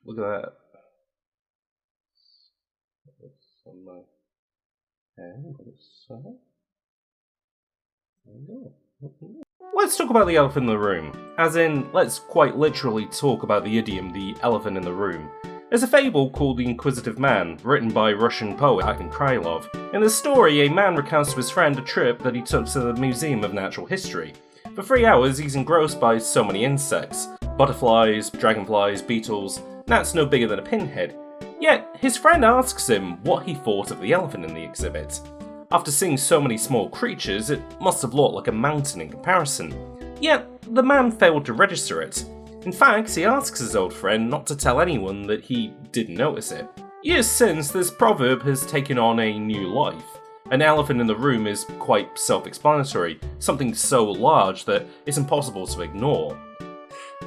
Look at that. It's on my hand, but it's there we go. Let's talk about the elephant in the room. As in, let's quite literally talk about the idiom, the elephant in the room. There's a fable called The Inquisitive Man, written by Russian poet Ivan Krylov. In the story, a man recounts to his friend a trip that he took to the Museum of Natural History. For 3 hours, he's engrossed by so many insects. Butterflies, dragonflies, beetles, gnats no bigger than a pinhead. Yet, his friend asks him what he thought of the elephant in the exhibit. After seeing so many small creatures, it must have looked like a mountain in comparison. Yet, the man failed to register it. In fact, he asks his old friend not to tell anyone that he didn't notice it. Years since, this proverb has taken on a new life. An elephant in the room is quite self-explanatory, something so large that it's impossible to ignore.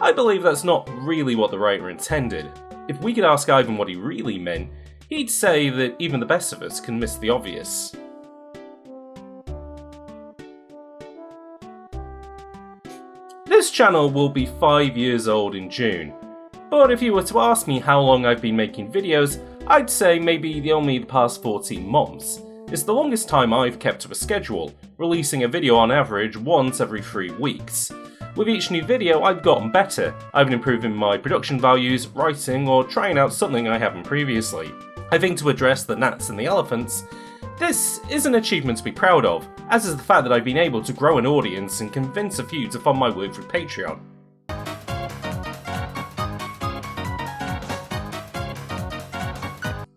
I believe that's not really what the writer intended. If we could ask Ivan what he really meant, he'd say that even the best of us can miss the obvious. This channel will be 5 years old in June, but if you were to ask me how long I've been making videos, I'd say maybe only the past 14 months. It's the longest time I've kept to a schedule, releasing a video on average once every 3 weeks. With each new video, I've gotten better. I've been improving my production values, writing, or trying out something I haven't previously. I think to address the gnats and the elephants, this is an achievement to be proud of, as is the fact that I've been able to grow an audience and convince a few to fund my work through Patreon.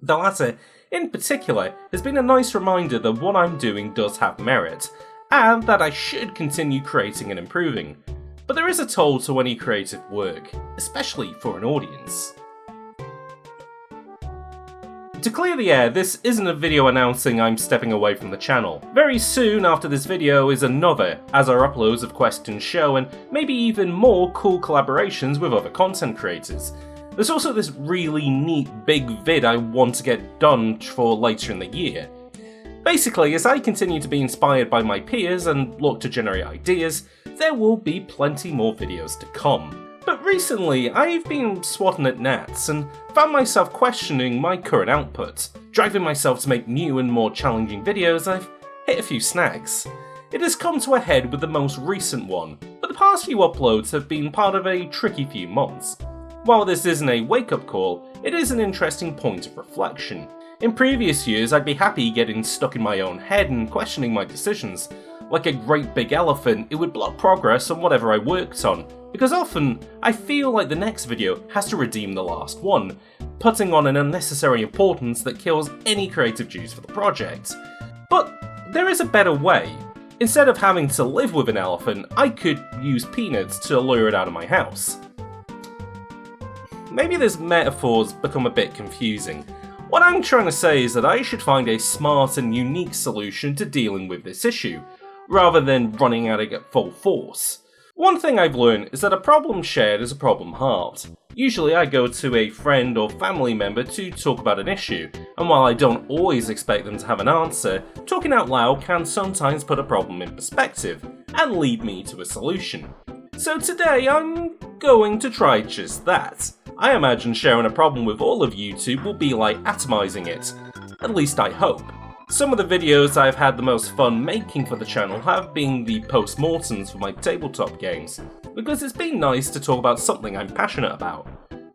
The latter, in particular, has been a nice reminder that what I'm doing does have merit, and that I should continue creating and improving. But there is a toll to any creative work, especially for an audience. To clear the air, this isn't a video announcing I'm stepping away from the channel. Very soon after this video is another, as our uploads of questions show, and maybe even more cool collaborations with other content creators. There's also this really neat big vid I want to get done for later in the year. Basically, as I continue to be inspired by my peers and look to generate ideas, there will be plenty more videos to come. But recently, I've been swatting at gnats and found myself questioning my current output. Driving myself to make new and more challenging videos, I've hit a few snags. It has come to a head with the most recent one, but the past few uploads have been part of a tricky few months. While this isn't a wake-up call, it is an interesting point of reflection. In previous years, I'd be happy getting stuck in my own head and questioning my decisions. Like a great big elephant, it would block progress on whatever I worked on, because often I feel like the next video has to redeem the last one, putting on an unnecessary importance that kills any creative juice for the project. But there is a better way. Instead of having to live with an elephant, I could use peanuts to lure it out of my house. Maybe this metaphor's become a bit confusing. What I'm trying to say is that I should find a smart and unique solution to dealing with this issue, rather than running at it at full force. One thing I've learned is that a problem shared is a problem halved. Usually I go to a friend or family member to talk about an issue, and while I don't always expect them to have an answer, talking out loud can sometimes put a problem in perspective, and lead me to a solution. So today I'm going to try just that. I imagine sharing a problem with all of YouTube will be like atomizing it. At least I hope. Some of the videos I've had the most fun making for the channel have been the post-mortems for my tabletop games, because it's been nice to talk about something I'm passionate about.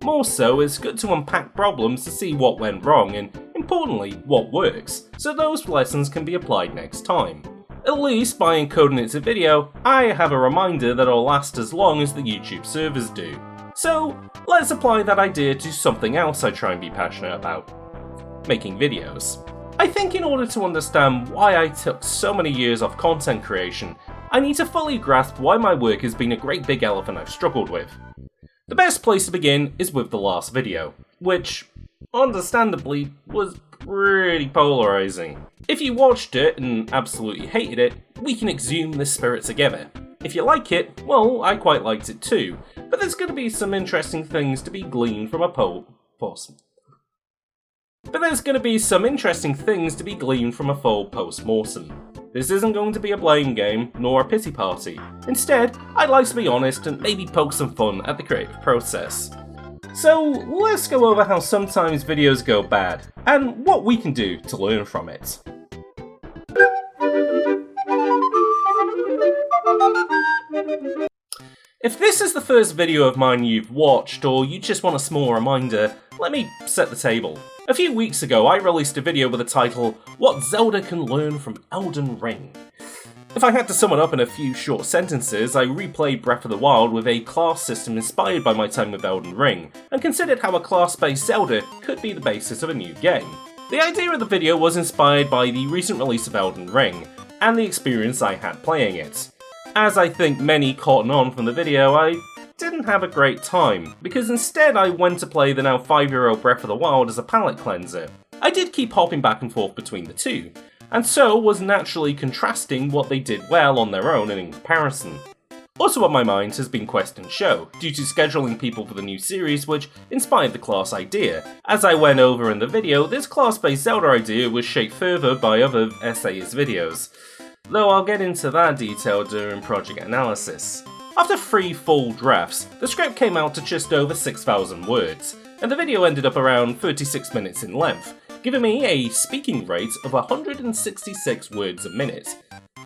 More so, it's good to unpack problems to see what went wrong and, importantly, what works, so those lessons can be applied next time. At least by encoding it to video, I have a reminder that it'll last as long as the YouTube servers do. So, let's apply that idea to something else I try and be passionate about. Making videos. I think in order to understand why I took so many years off content creation, I need to fully grasp why my work has been a great big elephant I've struggled with. The best place to begin is with the last video, which, understandably, was pretty polarizing. If you watched it and absolutely hated it, we can exhume this spirit together. If you like it, well, I quite liked it too, but there's going to be some interesting things to be gleaned from a full post-mortem. This isn't going to be a blame game, nor a pity party. Instead, I'd like to be honest and maybe poke some fun at the creative process. So let's go over how sometimes videos go bad, and what we can do to learn from it. If this is the first video of mine you've watched, or you just want a small reminder, let me set the table. A few weeks ago I released a video with the title, What Zelda Can Learn from Elden Ring. If I had to sum it up in a few short sentences, I replayed Breath of the Wild with a class system inspired by my time with Elden Ring, and considered how a class-based Zelda could be the basis of a new game. The idea of the video was inspired by the recent release of Elden Ring, and the experience I had playing it. As I think many caught on from the video, I didn't have a great time, because instead I went to play the now 5-year-old Breath of the Wild as a palate cleanser. I did keep hopping back and forth between the two, and so was naturally contrasting what they did well on their own and in comparison. Also on my mind has been Quest and Show, due to scheduling people for the new series which inspired the class idea. As I went over in the video, this class-based Zelda idea was shaped further by other essayist videos, though I'll get into that detail during project analysis. After 3 full drafts, the script came out to just over 6,000 words, and the video ended up around 36 minutes in length, giving me a speaking rate of 166 words a minute,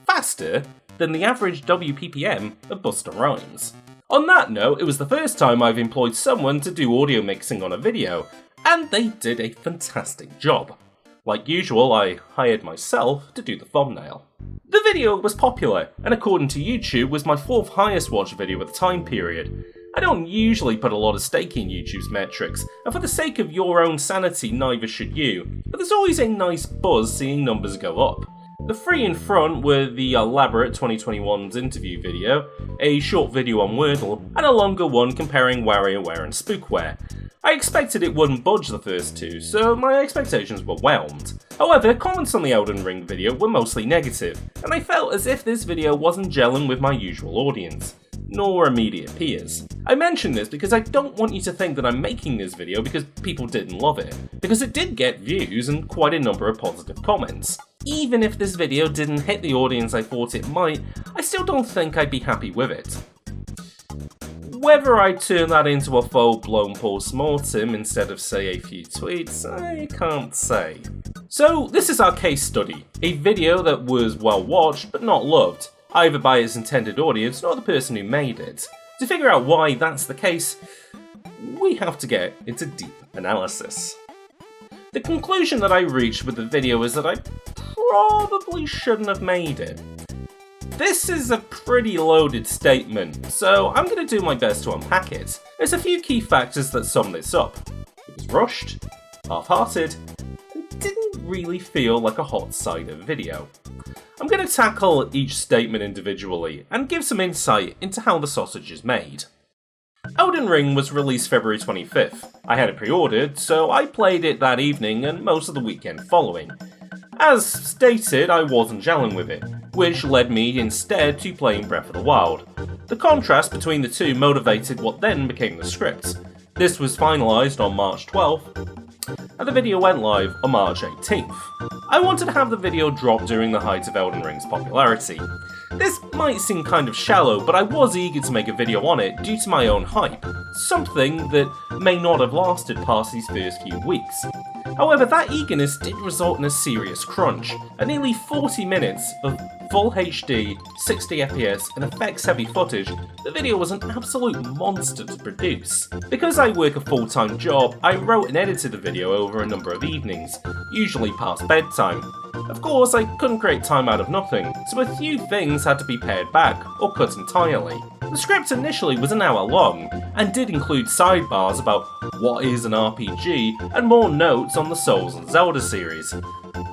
faster than the average WPPM of Busta Rhymes. On that note, it was the first time I've employed someone to do audio mixing on a video, and they did a fantastic job. Like usual, I hired myself to do the thumbnail. The video was popular, and according to YouTube was my 4th highest watched video of the time period. I don't usually put a lot of stake in YouTube's metrics, and for the sake of your own sanity neither should you, but there's always a nice buzz seeing numbers go up. The 3 in front were the elaborate 2021's interview video, a short video on Wordle, and a longer one comparing WarioWare and Spookware. I expected it wouldn't budge the first 2, so my expectations were whelmed. However, comments on the Elden Ring video were mostly negative, and I felt as if this video wasn't gelling with my usual audience, nor immediate peers. I mention this because I don't want you to think that I'm making this video because people didn't love it, because it did get views and quite a number of positive comments. Even if this video didn't hit the audience I thought it might, I still don't think I'd be happy with it. Whether I turn that into a full-blown post-mortem instead of, say, a few tweets, I can't say. So this is our case study, a video that was well watched but not loved, either by its intended audience or the person who made it. To figure out why that's the case, we have to get into deep analysis. The conclusion that I reached with the video is that I probably shouldn't have made it. This is a pretty loaded statement, so I'm going to do my best to unpack it. There's a few key factors that sum this up. It was rushed, half-hearted, and didn't really feel like a HotCyder video. I'm going to tackle each statement individually and give some insight into how the sausage is made. Elden Ring was released February 25th. I had it pre-ordered, so I played it that evening and most of the weekend following. As stated, I wasn't gelling with it, which led me instead to playing Breath of the Wild. The contrast between the two motivated what then became the script. This was finalised on March 12th, and the video went live on March 18th. I wanted to have the video drop during the height of Elden Ring's popularity. This might seem kind of shallow, but I was eager to make a video on it due to my own hype, something that may not have lasted past these first few weeks. However, that eagerness did result in a serious crunch. At nearly 40 minutes of full HD, 60 FPS and effects heavy footage, the video was an absolute monster to produce. Because I work a full-time job, I wrote and edited the video over a number of evenings, usually past bedtime. Of course, I couldn't create time out of nothing, so a few things had to be pared back or cut entirely. The script initially was an hour long, and did include sidebars about what is an RPG and more notes on the Souls and Zelda series.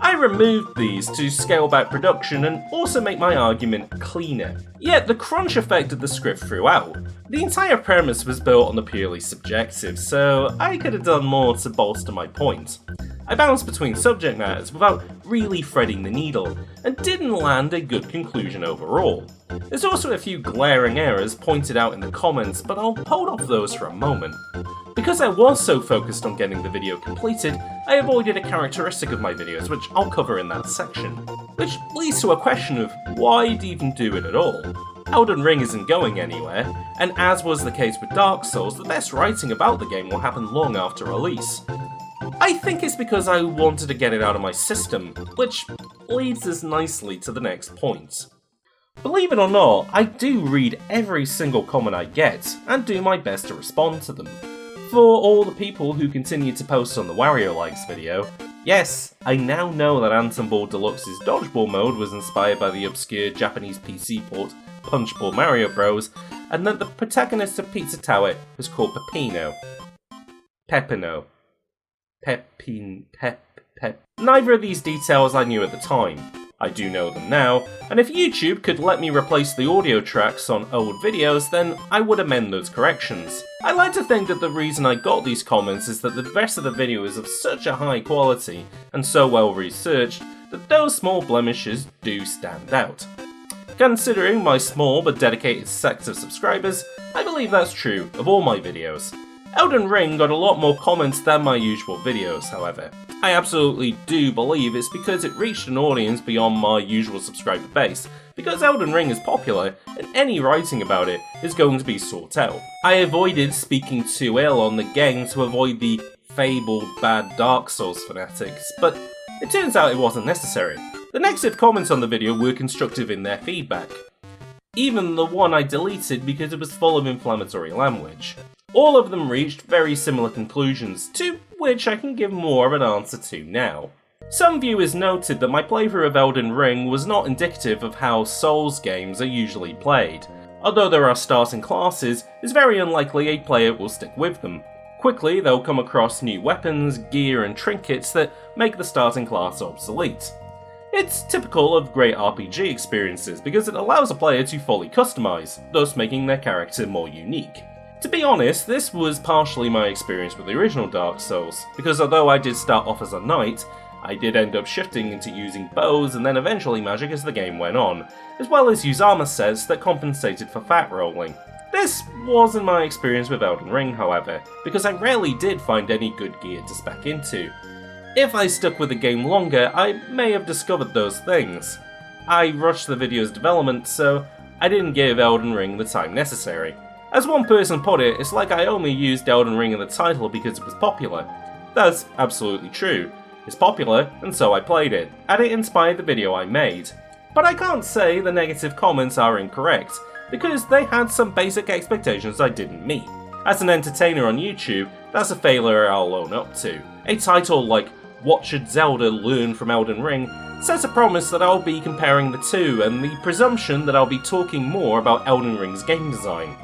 I removed these to scale back production and also make my argument cleaner. Yet the crunch affected the script throughout. The entire premise was built on the purely subjective, so I could have done more to bolster my point. I bounced between subject matters without really threading the needle, and didn't land a good conclusion overall. There's also a few glaring errors pointed out in the comments, but I'll hold off those for a moment. Because I was so focused on getting the video completed, I avoided a characteristic of my videos which I'll cover in that section. Which leads to a question of why even do it at all? Elden Ring isn't going anywhere, and as was the case with Dark Souls, the best writing about the game will happen long after release. I think it's because I wanted to get it out of my system, which leads us nicely to the next point. Believe it or not, I do read every single comment I get, and do my best to respond to them. For all the people who continue to post on the Wario Likes video, yes, I now know that Anthem Ball Deluxe's dodgeball mode was inspired by the obscure Japanese PC port Punchball Mario Bros, and that the protagonist of Pizza Tower was called Peppino. Peppino. Neither of these details I knew at the time. I do know them now, and if YouTube could let me replace the audio tracks on old videos, then I would amend those corrections. I like to think that the reason I got these comments is that the rest of the video is of such a high quality and so well researched that those small blemishes do stand out. Considering my small but dedicated sect of subscribers, I believe that's true of all my videos. Elden Ring got a lot more comments than my usual videos, however. I absolutely do believe it's because it reached an audience beyond my usual subscriber base, because Elden Ring is popular, and any writing about it is going to be sought out. I avoided speaking too ill on the game to avoid the fabled bad Dark Souls fanatics, but it turns out it wasn't necessary. The negative comments on the video were constructive in their feedback. Even the one I deleted because it was full of inflammatory language. All of them reached very similar conclusions, to which I can give more of an answer to now. Some viewers noted that my playthrough of Elden Ring was not indicative of how Souls games are usually played. Although there are starting classes, it's very unlikely a player will stick with them. Quickly they'll come across new weapons, gear and trinkets that make the starting class obsolete. It's typical of great RPG experiences because it allows a player to fully customize, thus making their character more unique. To be honest, this was partially my experience with the original Dark Souls, because although I did start off as a knight, I did end up shifting into using bows and then eventually magic as the game went on, as well as use armor sets that compensated for fat rolling. This wasn't my experience with Elden Ring, however, because I rarely did find any good gear to spec into. If I stuck with the game longer, I may have discovered those things. I rushed the video's development, so I didn't give Elden Ring the time necessary. As one person put it, it's like I only used Elden Ring in the title because it was popular. That's absolutely true. It's popular, and so I played it, and it inspired the video I made. But I can't say the negative comments are incorrect, because they had some basic expectations I didn't meet. As an entertainer on YouTube, that's a failure I'll own up to. A title like What Should Zelda Learn from Elden Ring sets a promise that I'll be comparing the two, and the presumption that I'll be talking more about Elden Ring's game design.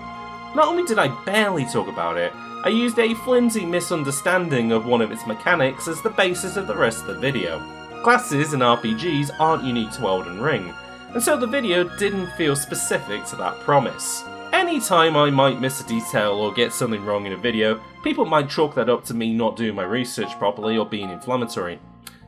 Not only did I barely talk about it, I used a flimsy misunderstanding of one of its mechanics as the basis of the rest of the video. Classes in RPGs aren't unique to Elden Ring, and so the video didn't feel specific to that promise. Anytime I might miss a detail or get something wrong in a video, people might chalk that up to me not doing my research properly or being inflammatory.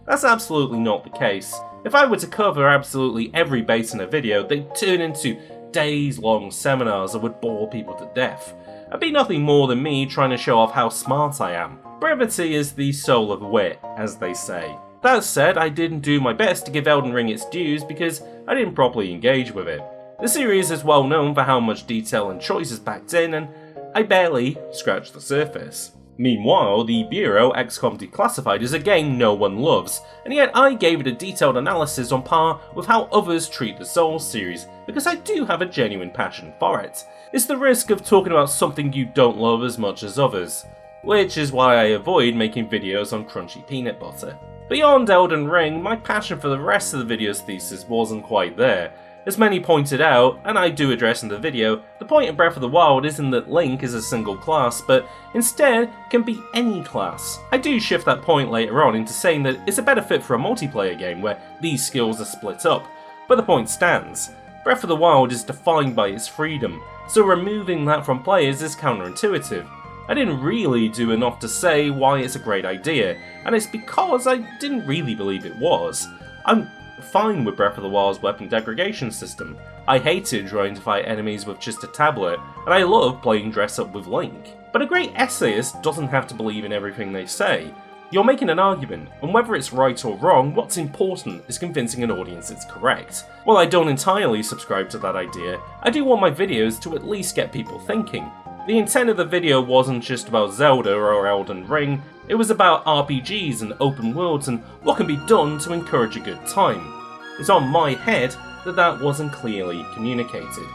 That's absolutely not the case. If I were to cover absolutely every base in a video, they'd turn into days-long seminars that would bore people to death. It'd be nothing more than me trying to show off how smart I am. Brevity is the soul of wit, as they say. That said, I didn't do my best to give Elden Ring its dues because I didn't properly engage with it. The series is well known for how much detail and choice is packed in, and I barely scratched the surface. Meanwhile, the Bureau XCOM Declassified is a game no one loves, and yet I gave it a detailed analysis on par with how others treat the Souls series, because I do have a genuine passion for it. It's the risk of talking about something you don't love as much as others, which is why I avoid making videos on crunchy peanut butter. Beyond Elden Ring, my passion for the rest of the video's thesis wasn't quite there. As many pointed out, and I do address in the video, the point in Breath of the Wild isn't that Link is a single class, but instead can be any class. I do shift that point later on into saying that it's a better fit for a multiplayer game where these skills are split up, but the point stands. Breath of the Wild is defined by its freedom, so removing that from players is counterintuitive. I didn't really do enough to say why it's a great idea, and it's because I didn't really believe it was. I'm fine with Breath of the Wild's weapon degradation system. I hated trying to fight enemies with just a tablet, and I love playing dress up with Link. But a great essayist doesn't have to believe in everything they say. You're making an argument, and whether it's right or wrong, what's important is convincing an audience it's correct. While I don't entirely subscribe to that idea, I do want my videos to at least get people thinking. The intent of the video wasn't just about Zelda or Elden Ring, it was about RPGs and open worlds and what can be done to encourage a good time. It's on my head that wasn't clearly communicated.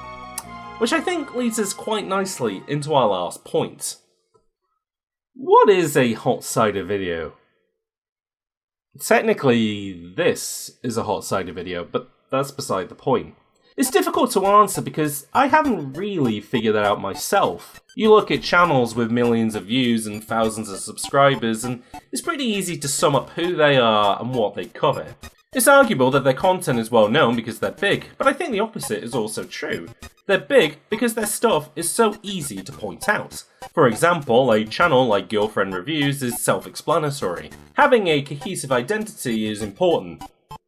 Which I think leads us quite nicely into our last point. What is a HotCyder video? Technically, this is a HotCyder video, but that's beside the point. It's difficult to answer because I haven't really figured that out myself. You look at channels with millions of views and thousands of subscribers, and it's pretty easy to sum up who they are and what they cover. It's arguable that their content is well known because they're big, but I think the opposite is also true. They're big because their stuff is so easy to point out. For example, a channel like Girlfriend Reviews is self-explanatory. Having a cohesive identity is important.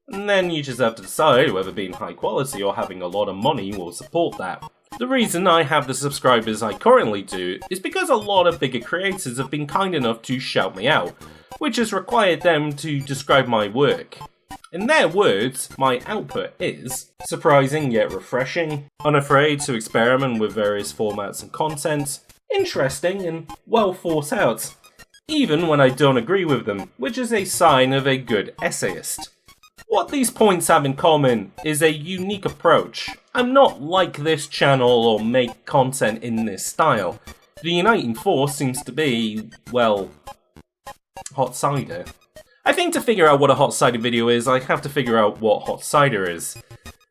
And then you just have to decide whether being high quality or having a lot of money will support that. The reason I have the subscribers I currently do is because a lot of bigger creators have been kind enough to shout me out, which has required them to describe my work. In their words, my output is surprising yet refreshing, unafraid to experiment with various formats and content, interesting and well thought out, even when I don't agree with them, which is a sign of a good essayist. What these points have in common is a unique approach. I'm not like this channel or make content in this style. The uniting force seems to be, well, HotCyder. I think to figure out what a HotCyder video is, I have to figure out what HotCyder is.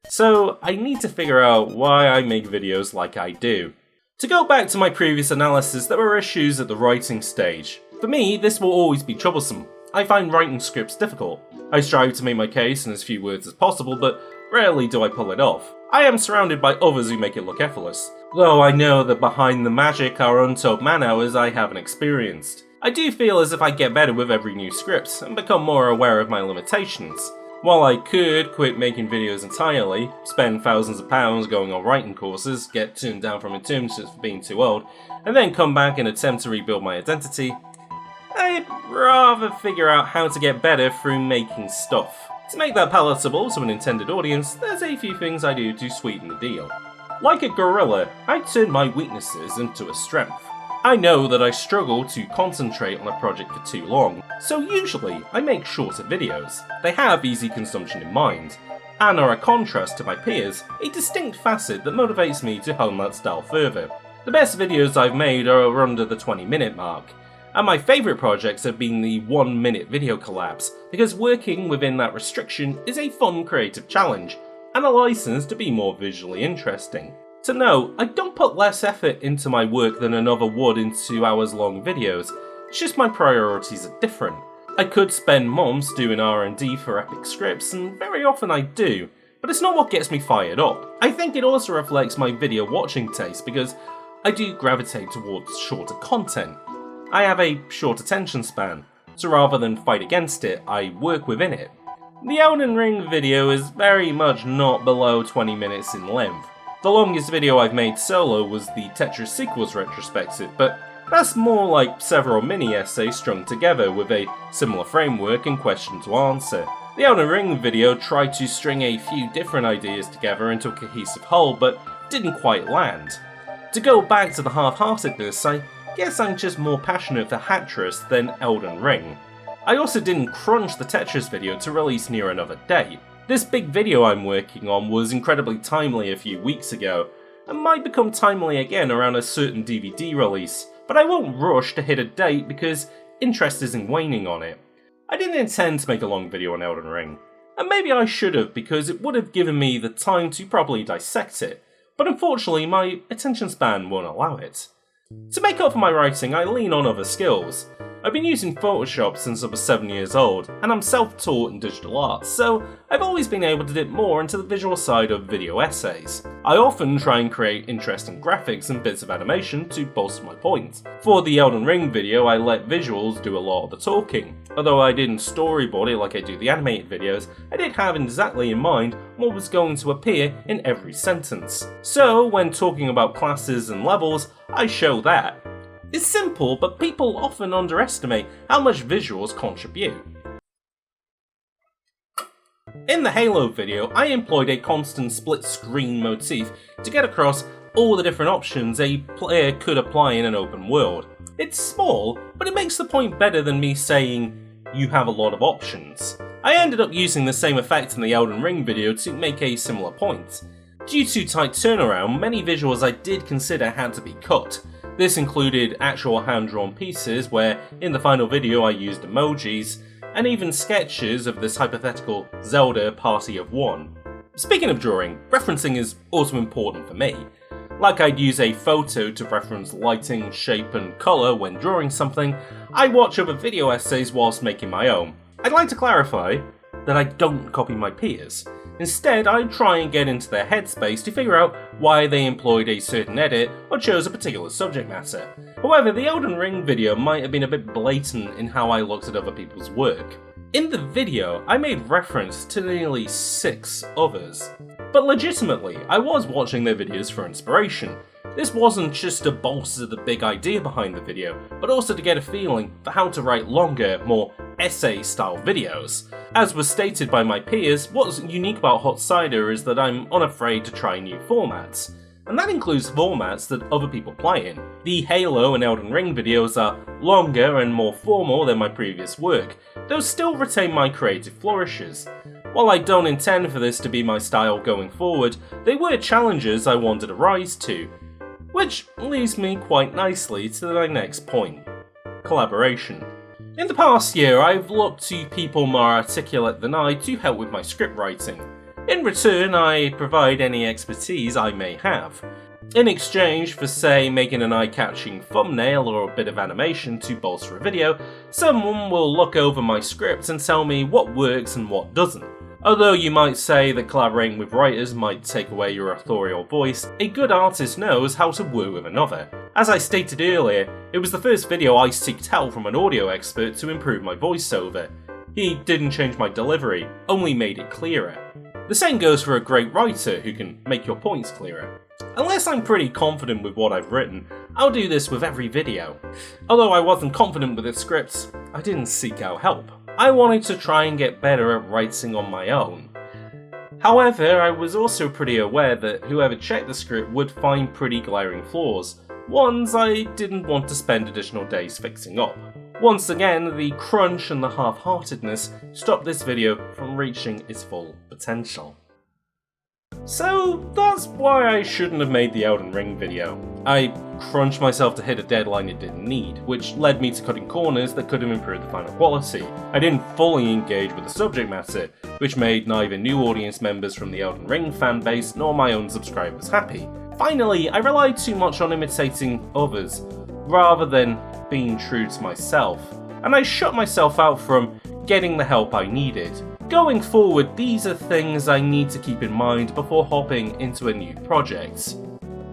So I need to figure out why I make videos like I do. To go back to my previous analysis, there were issues at the writing stage. For me, this will always be troublesome. I find writing scripts difficult. I strive to make my case in as few words as possible, but rarely do I pull it off. I am surrounded by others who make it look effortless, though I know that behind the magic are untold man-hours I haven't experienced. I do feel as if I get better with every new script, and become more aware of my limitations. While I could quit making videos entirely, spend thousands of pounds going on writing courses, get turned down from internships for being too old, and then come back and attempt to rebuild my identity, I'd rather figure out how to get better through making stuff. To make that palatable to an intended audience, there's a few things I do to sweeten the deal. Like a gorilla, I turn my weaknesses into a strength. I know that I struggle to concentrate on a project for too long, so usually I make shorter videos. They have easy consumption in mind, and are a contrast to my peers, a distinct facet that motivates me to hone that style further. The best videos I've made are under the 20-minute mark, and my favourite projects have been the 1-minute video collabs, because working within that restriction is a fun creative challenge, and a license to be more visually interesting. To know, I don't put less effort into my work than another would into hours-long videos, it's just my priorities are different. I could spend months doing R&D for epic scripts, and very often I do, but it's not what gets me fired up. I think it also reflects my video watching taste, because I do gravitate towards shorter content. I have a short attention span, so rather than fight against it, I work within it. The Elden Ring video is very much not below 20 minutes in length. The longest video I've made solo was the Tetris Sequels retrospective, but that's more like several mini-essays strung together with a similar framework and question to answer. The Elden Ring video tried to string a few different ideas together into a cohesive whole, but didn't quite land. To go back to the half-heartedness, I guess I'm just more passionate for Hattress than Elden Ring. I also didn't crunch the Tetris video to release near another date. This big video I'm working on was incredibly timely a few weeks ago, and might become timely again around a certain DVD release, but I won't rush to hit a date because interest isn't waning on it. I didn't intend to make a long video on Elden Ring, and maybe I should have because it would have given me the time to properly dissect it, but unfortunately my attention span won't allow it. To make up for my writing, I lean on other skills. I've been using Photoshop since I was 7 years old, and I'm self-taught in digital art, so I've always been able to dip more into the visual side of video essays. I often try and create interesting graphics and bits of animation to bolster my point. For the Elden Ring video, I let visuals do a lot of the talking. Although I didn't storyboard it like I do the animated videos, I did have exactly in mind what was going to appear in every sentence. So when talking about classes and levels, I show that. It's simple, but people often underestimate how much visuals contribute. In the Halo video, I employed a constant split screen motif to get across all the different options a player could apply in an open world. It's small, but it makes the point better than me saying, you have a lot of options. I ended up using the same effect in the Elden Ring video to make a similar point. Due to tight turnaround, many visuals I did consider had to be cut. This included actual hand-drawn pieces where, in the final video, I used emojis, and even sketches of this hypothetical Zelda party of one. Speaking of drawing, referencing is also important for me. Like I'd use a photo to reference lighting, shape and colour when drawing something, I watch other video essays whilst making my own. I'd like to clarify that I don't copy my peers. Instead, I try and get into their headspace to figure out why they employed a certain edit or chose a particular subject matter. However, the Elden Ring video might have been a bit blatant in how I looked at other people's work. In the video, I made reference to nearly 6 others. But legitimately, I was watching their videos for inspiration. This wasn't just to bolster the big idea behind the video, but also to get a feeling for how to write longer, more essay-style videos. As was stated by my peers, what's unique about HotCyder is that I'm unafraid to try new formats. And that includes formats that other people play in. The Halo and Elden Ring videos are longer and more formal than my previous work, though still retain my creative flourishes. While I don't intend for this to be my style going forward, they were challenges I wanted to rise to. Which leads me quite nicely to my next point: collaboration. In the past year, I've looked to people more articulate than I to help with my script writing. In return, I provide any expertise I may have. In exchange for, say, making an eye-catching thumbnail or a bit of animation to bolster a video, someone will look over my script and tell me what works and what doesn't. Although you might say that collaborating with writers might take away your authorial voice, a good artist knows how to work with another. As I stated earlier, it was the first video I sought help from an audio expert to improve my voiceover. He didn't change my delivery, only made it clearer. The same goes for a great writer who can make your points clearer. Unless I'm pretty confident with what I've written, I'll do this with every video. Although I wasn't confident with the scripts, I didn't seek out help. I wanted to try and get better at writing on my own. However, I was also pretty aware that whoever checked the script would find pretty glaring flaws, ones I didn't want to spend additional days fixing up. Once again, the crunch and the half-heartedness stopped this video from reaching its full potential. So that's why I shouldn't have made the Elden Ring video. I crunched myself to hit a deadline it didn't need, which led me to cutting corners that could have improved the final quality. I didn't fully engage with the subject matter, which made neither new audience members from the Elden Ring fanbase nor my own subscribers happy. Finally, I relied too much on imitating others, rather than being true to myself, and I shut myself out from getting the help I needed. Going forward, these are things I need to keep in mind before hopping into a new project.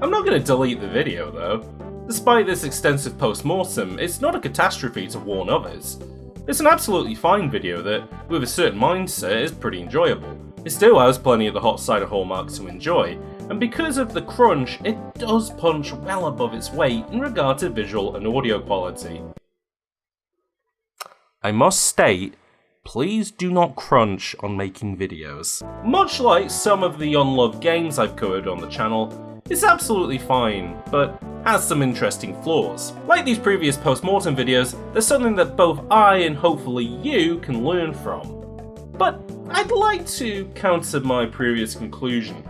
I'm not going to delete the video though. Despite this extensive post-mortem, it's not a catastrophe to warn others. It's an absolutely fine video that, with a certain mindset, is pretty enjoyable. It still has plenty of the HotCyder hallmarks to enjoy, and because of the crunch, it does punch well above its weight in regard to visual and audio quality. I must state, please do not crunch on making videos. Much like some of the unloved games I've covered on the channel, it's absolutely fine, but has some interesting flaws. Like these previous post-mortem videos, there's something that both I and hopefully you can learn from. But I'd like to counter my previous conclusion.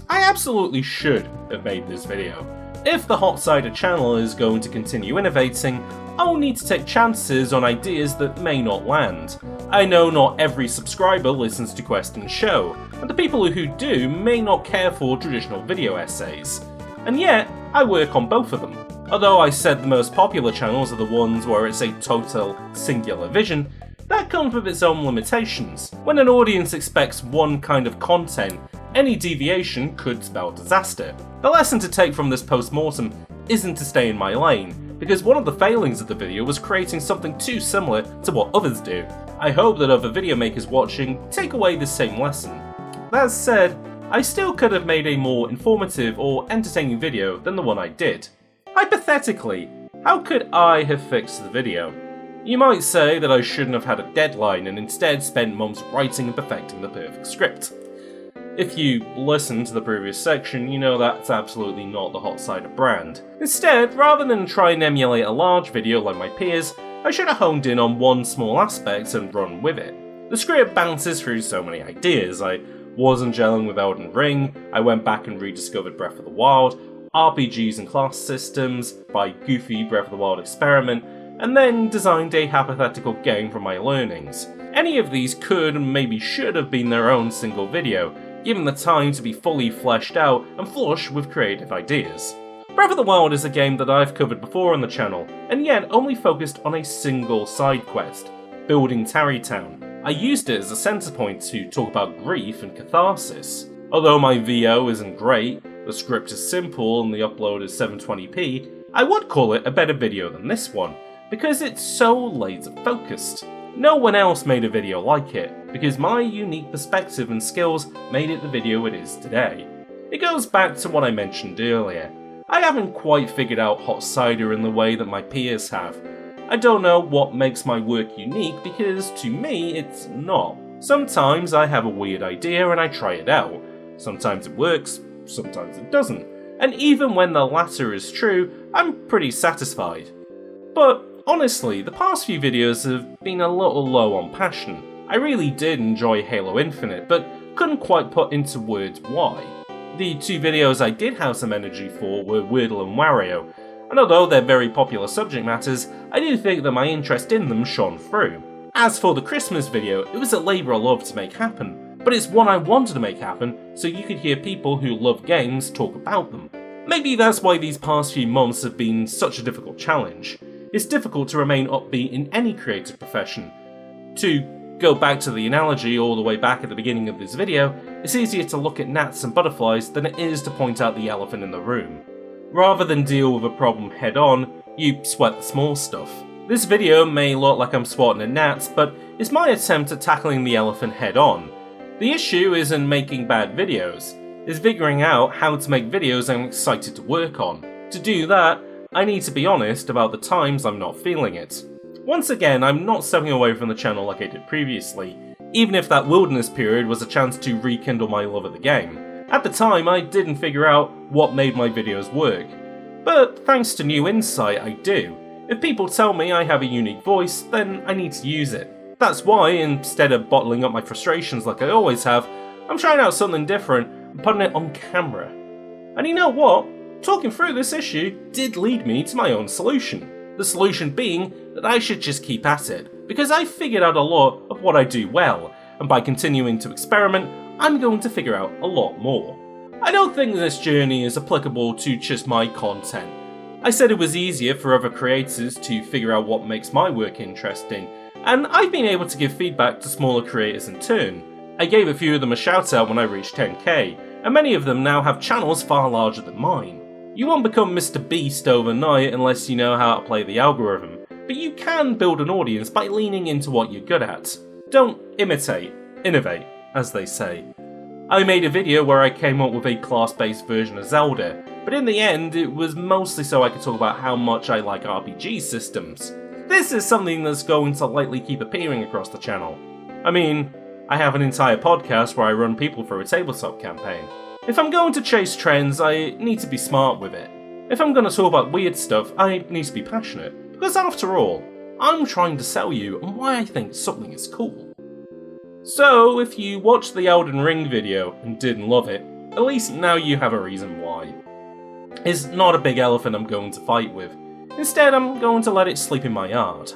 I absolutely should have made this video. If the HotCyder channel is going to continue innovating, I'll need to take chances on ideas that may not land. I know not every subscriber listens to Quest and Show, and the people who do may not care for traditional video essays. And yet, I work on both of them. Although I said the most popular channels are the ones where it's a total, singular vision, that comes with its own limitations. When an audience expects one kind of content, any deviation could spell disaster. The lesson to take from this post-mortem isn't to stay in my lane, because one of the failings of the video was creating something too similar to what others do. I hope that other video makers watching take away the same lesson. That said, I still could have made a more informative or entertaining video than the one I did. Hypothetically, How could I have fixed the video? You might say that I shouldn't have had a deadline and instead spent months writing and perfecting the perfect script. If you listened to the previous section, you know that's absolutely not the HotCyder brand. Instead, rather than try and emulate a large video like my peers, I should have honed in on one small aspect and run with it. The script bounces through so many ideas. I wasn't gelling with Elden Ring, I went back and rediscovered Breath of the Wild, RPGs and class systems by Goofy Breath of the Wild experiment, and then designed a hypothetical game from my learnings. Any of these could and maybe should have been their own single video, given the time to be fully fleshed out and flush with creative ideas. Breath of the Wild is a game that I've covered before on the channel, and yet only focused on a single side quest, building Tarrytown. I used it as a centre point to talk about grief and catharsis. Although my VO isn't great, the script is simple and the upload is 720p, I would call it a better video than this one, because it's so laser focused. No one else made a video like it, because my unique perspective and skills made it the video it is today. It goes back to what I mentioned earlier. I haven't quite figured out HotCyder in the way that my peers have. I don't know what makes my work unique because to me it's not. Sometimes I have a weird idea and I try it out. Sometimes it works, sometimes it doesn't. And even when the latter is true, I'm pretty satisfied. But honestly, the past few videos have been a little low on passion. I really did enjoy Halo Infinite, but couldn't quite put into words why. The two videos I did have some energy for were Wordle and Wario, and although they're very popular subject matters, I do think that my interest in them shone through. As for the Christmas video, it was a labour of love to make happen, but it's one I wanted to make happen so you could hear people who love games talk about them. Maybe that's why these past few months have been such a difficult challenge. It's difficult to remain upbeat in any creative profession. To go back to the analogy all the way back at the beginning of this video, it's easier to look at gnats and butterflies than it is to point out the elephant in the room. Rather than deal with a problem head on, you sweat the small stuff. This video may look like I'm swatting at gnats, but it's my attempt at tackling the elephant head on. The issue isn't making bad videos, it's figuring out how to make videos I'm excited to work on. To do that, I need to be honest about the times I'm not feeling it. Once again, I'm not stepping away from the channel like I did previously, even if that wilderness period was a chance to rekindle my love of the game. At the time, I didn't figure out what made my videos work, but thanks to new insight, I do. If people tell me I have a unique voice, then I need to use it. That's why, instead of bottling up my frustrations like I always have, I'm trying out something different and putting it on camera. And you know what? Talking through this issue did lead me to my own solution. The solution being that I should just keep at it, because I figured out a lot of what I do well, and by continuing to experiment, I'm going to figure out a lot more. I don't think this journey is applicable to just my content. I said it was easier for other creators to figure out what makes my work interesting, and I've been able to give feedback to smaller creators in turn. I gave a few of them a shout out when I reached 10k, and many of them now have channels far larger than mine. You won't become Mr. Beast overnight unless you know how to play the algorithm, but you can build an audience by leaning into what you're good at. Don't imitate, innovate, as they say. I made a video where I came up with a class-based version of Zelda, but in the end it was mostly so I could talk about how much I like RPG systems. This is something that's going to likely keep appearing across the channel. I mean, I have an entire podcast where I run people through a tabletop campaign. If I'm going to chase trends, I need to be smart with it. If I'm going to talk about weird stuff, I need to be passionate, because after all, I'm trying to sell you on why I think something is cool. So, if you watched the Elden Ring video and didn't love it, at least now you have a reason why. It's not a big elephant I'm going to fight with. Instead, I'm going to let it sleep in my yard.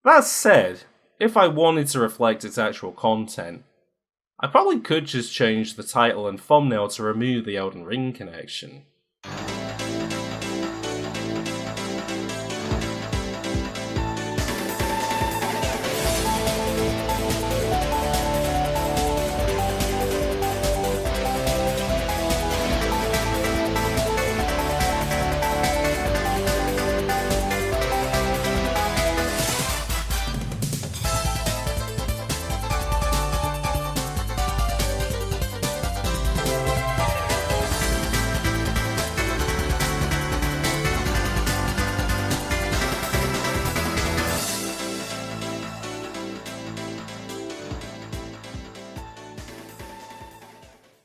That said, if I wanted to reflect its actual content, I probably could just change the title and thumbnail to remove the Elden Ring connection.